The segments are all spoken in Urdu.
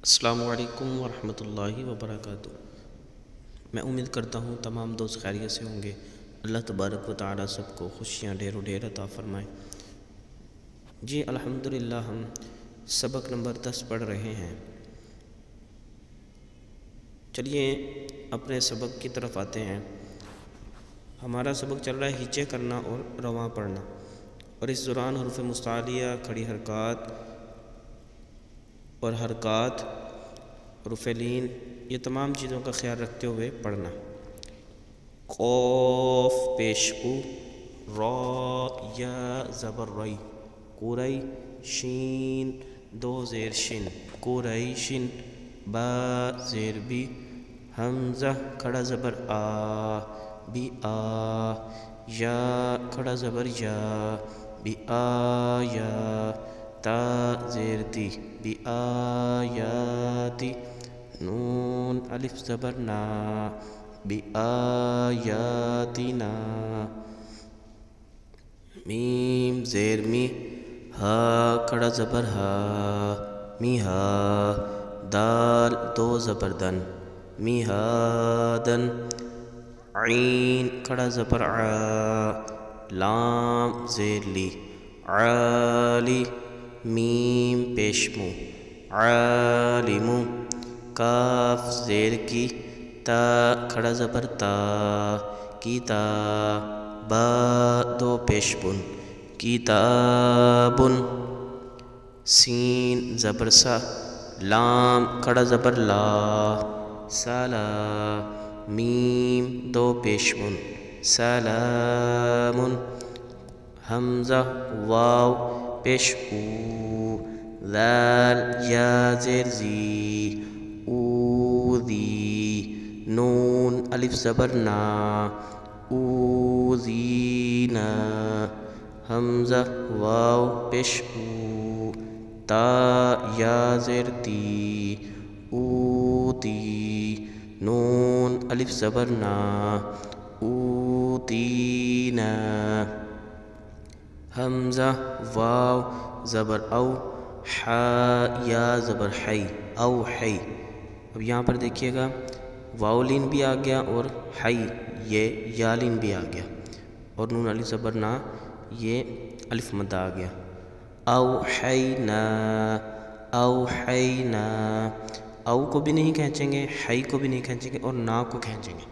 السلام علیکم ورحمۃ اللہ وبرکاتہ۔ میں امید کرتا ہوں تمام دوست خیریت سے ہوں گے۔ اللہ تبارک و تعالی سب کو خوشیاں ڈھیر و ڈھیر عطا فرمائے۔ جی الحمدللہ ہم سبق نمبر 10 پڑھ رہے ہیں۔ چلیے اپنے سبق کی طرف آتے ہیں۔ ہمارا سبق چل رہا ہے ہیچے کرنا اور رواں پڑھنا، اور اس دوران حروف مستعلیہ، کھڑی حرکات اور حرکات، حروف لین، یہ تمام چیزوں کا خیال رکھتے ہوئے پڑھنا۔ قاف پیش کو، را یا زبر رئی، قرئی، شین دو زیر شن، قریشن، با زیر بی، حمزہ کھڑا زبر آ، بی آ، یا کھڑا زبر یا، بی آیا، تا زیر تی، بی آیاتی، نون الف زبر نا، بی آیاتنا، میم زیر می، ہا کھڑا زبر ہا، می ہا، دال دو زبر دن، می ہا دن، عین کھڑا زبر آ، لام زیر لی، عالی، میم پیشمو، عالمو، کاف زیر کی، تا کھڑا زبر تا، کیتا، با دو پیش بن، کتابن، سین زبر سا، لام کھڑا زبر لا، سالا، میم دو پیش بن، سلامن، حمزہ واو پیش او، ذال یا زیر زی، اوذی، نون الف زبر نا، اوذینا، حمزہ واو پیش او، تا یا زیر تی، اوتی، نون الف زبر نا، اوتینا، حمزہ واو زبر او، حا یا زبر حی، او حی۔ اب یہاں پر دیکھیے گا واو لین بھی آ گیا اور حی یہ یا لین بھی آ گیا، اور نون الف زبر نا یہ الف مد آ گیا۔ اوحینا، اوحینا، او کو بھی نہیں کھینچیں گے، حی کو بھی نہیں کھینچیں گے، اور نا کو کھینچیں گے۔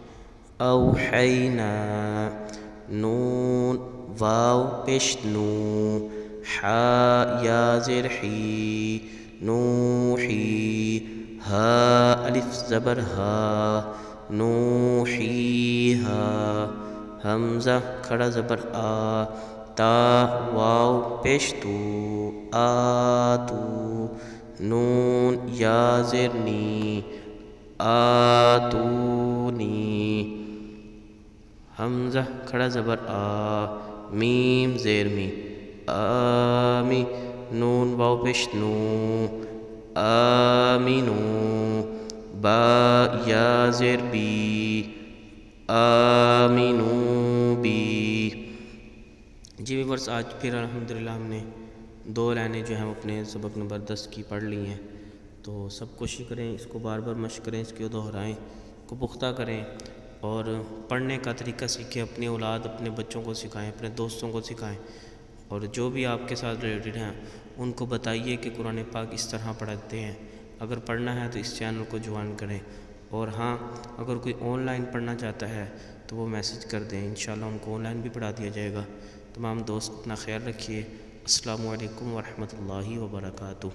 اوحینا، نون واو پیش نو، حا یا زیر حی، نوحی، ہا الف زبر ہا، نوحیہا، حمزہ کھڑا زبر آ، تا واو پیش تو، آتو، نون یا زیر نی، آتونی، حمزہ کھڑا زبر آ، میم زیر می، آمی، نون واو پیش نو، آمینو، با یا زیر بی، آمینو بی۔ جی ویورس آج پھر الحمدللہ ہم نے 2 لائنیں جو ہیں اپنے سبق نمبر 10 کی پڑھ لی ہیں، تو سب کوشش کریں اس کو بار بار مشق کریں، اس کو دہرائیں، کو پختہ کریں، اور پڑھنے کا طریقہ سیکھیں، اپنی اولاد اپنے بچوں کو سکھائیں، اپنے دوستوں کو سکھائیں، اور جو بھی آپ کے ساتھ ریلیٹڈ ہیں ان کو بتائیے کہ قرآن پاک اس طرح پڑھتے ہیں۔ اگر پڑھنا ہے تو اس چینل کو جوائن کریں، اور ہاں اگر کوئی آن لائن پڑھنا چاہتا ہے تو وہ میسج کر دیں، انشاءاللہ ان کو آن لائن بھی پڑھا دیا جائے گا۔ تمام دوست اپنا خیال رکھیے۔ السلام علیکم ورحمۃ اللہ وبرکاتہ۔